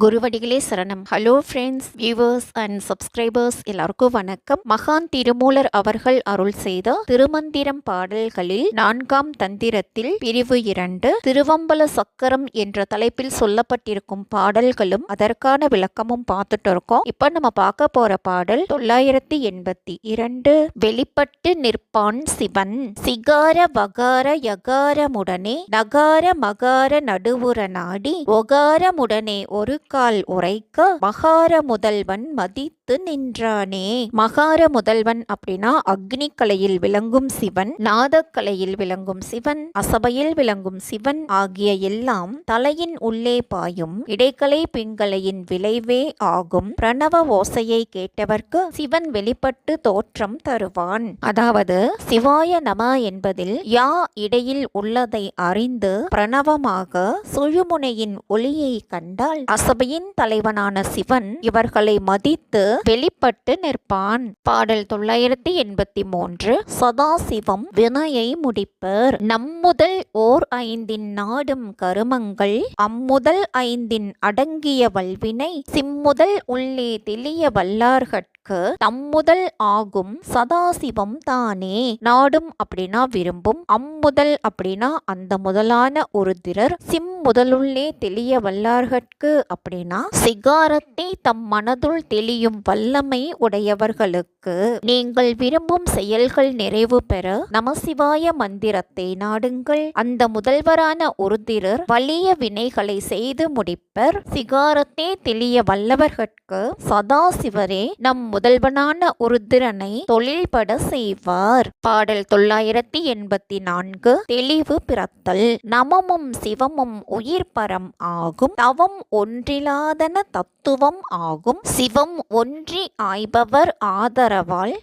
குருவடிகளே சரணம். Hello friends, viewers and subscribers எல்லாருக்கும் வணக்கம். மகான் திருமூலர் அவர்கள் அருள் செய்த திருமந்திரம் பாடல்களில் 4ஆம் தந்திரத்தில் பிரிவு 2 திருவம்பல சக்கரம் என்ற தலைப்பில் சொல்லப்பட்டிருக்கும் பாடல்களும் அதற்கான விளக்கமும் பார்த்துட்டு இருக்கோம். இப்ப நம்ம பார்க்க போற பாடல் 982. வெளிப்பட்டு நிற்பான் சிவன் சிகார வகார யகாரமுடனே நகார மகார நடுவுற நாடி ஒகாரமுடனே ஒரு கால் உரைக்க மகார முதல்வன் மதித்து நின்றானே. மகார முதல்வன் அப்படின்னா அக்னி கலையில் விளங்கும் சிவன், நாதக்கலையில் விளங்கும் சிவன், அசபையில் விளங்கும் சிவன் ஆகிய எல்லாம் தலையின் உள்ளே பாயும் இடைக்கலை பிங்கலையின் விளைவே ஆகும் பிரணவ ஓசையை கேட்டவர்க்கு சிவன் வெளிப்பட்டு தோற்றம் தருவான். அதாவது சிவாய நம என்பதில் யா இடையில் உள்ளதை அறிந்து பிரணவமாக சுழுமுனையின் ஒளியை கண்டால் அசபையின் தலைவனான சிவன் இவர்களை மதித்து வெளிப்பட்டு நிற்பான். பாடல் 983. சதாசிவம் வினையை முடிப்பர் நம்முதல் ஓர் 5 நாடும் கருமங்கள் அம்முதல் 5 அடங்கிய வல்வினை சிம்முதல் உள்ளே தெளிய வல்லார்கட்கு தம்முதல் ஆகும் சதாசிவம் தானே. நாடும் அப்படின்னா விரும்பும், அம்முதல் அப்படின்னா அந்த முதலான ஒரு திரர், சிம் முதலுள்ளே தெளிய வல்லார்கட்கு அப்படின்னா சிகாரத்தை தம் மனதுள் தெளியும் வல்லமை உடையவர்களுக்கு நீங்கள் விரும்பும் செயல்கள் நிறைவு பெற நமசிவாய மந்திரத்தை நாடுங்கள். அந்த முதல்வரான உருதிரர் வலிய வினைகளை செய்து முடிப்பர். சிகாரத்தை தெளிய வல்லவர்கட்கு சதாசிவரே நம் முதல்வனான உருதிரனை தொழில்பட செய்வார். பாடல் 984. தெளிவு பிறத்தல் நமமும் சிவமும் உயிர் பரம் ஆகும் தவம் ஒன்றிலாதன தத்துவம் ஆகும் சிவம் ஒன்றி ஆய்பவர் ஆதரவால்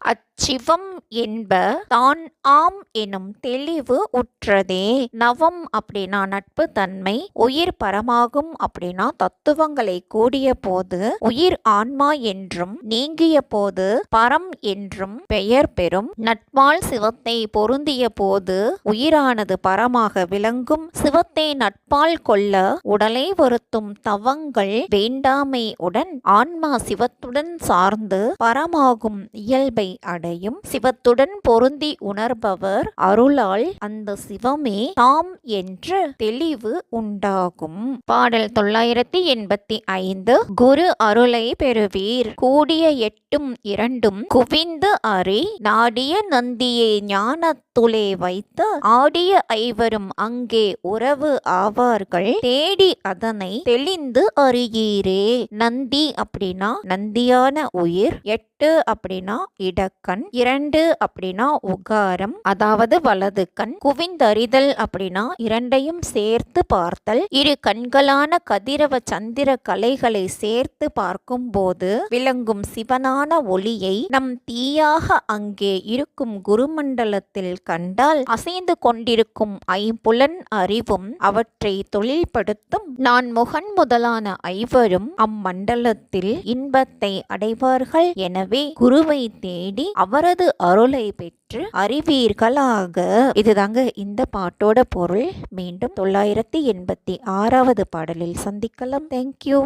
சிவம் என்ப தான் ஆம் எனும் தெளிவு உற்றதே. நவம் அப்படின்னா நட்பு தன்மை, உயிர் பரமாகும் அப்படின்னா தத்துவங்களை கூடிய போது உயிர் ஆன்மா என்றும் நீங்கிய போது பரம் என்றும் பெயர் பெறும். நட்பால் சிவத்தை பொருந்திய போது உயிரானது பரமாக விளங்கும். சிவத்தை நட்பால் கொள்ள உடலை வருத்தும் தவங்கள் வேண்டாமை உடன் ஆன்மா சிவத்துடன் சார்ந்து பரமாகும் இயல்பை அடையும். சிவத்துடன் பொருந்தி உணர்பவர் அருளால் அந்த சிவமே தாம் என்ற தெளிவு உண்டாகும். பாடல் 985. குரு அருளை பெறுவீர் கூடிய 8ம் 2ம் குவிந்து அறி நாடிய நந்தியை ஞானத்துளே வைத்து ஆடிய ஐவரும் அங்கே உறவு ஆவார்கள் தேடி அதனை தெளிந்து அறியீரே. நந்தி அப்படின்னா நந்தியான உயிர், 8 அப்படின்னா இடக்கண், 2 அப்படின்னா உகாரம் அதாவது வலது கண், குவிந்தறிதல் அப்படின்னா இரண்டையும் சேர்த்து பார்த்தல். இரு கண்களான கதிரவ சந்திர கலைகளை சேர்த்து பார்க்கும் போது விளங்கும் சிவனான ஒளியை நம் தீயாக அங்கே இருக்கும் குருமண்டலத்தில் கண்டால் அசைந்து கொண்டிருக்கும் ஐம்புலன் அறிவும் அவற்றை தொழில்படுத்தும் நான் முகன் முதலான ஐவரும் அம்மண்டலத்தில் இன்பத்தை அடைவார்கள். எனவே குருவை தேடி அவரது அருளை பெற்று அறிவீர்களாக. இதுதாங்க இந்த பாட்டோட பொருள். மீண்டும் 986வது பாடலில் சந்திக்கலாம். தேங்க்யூ.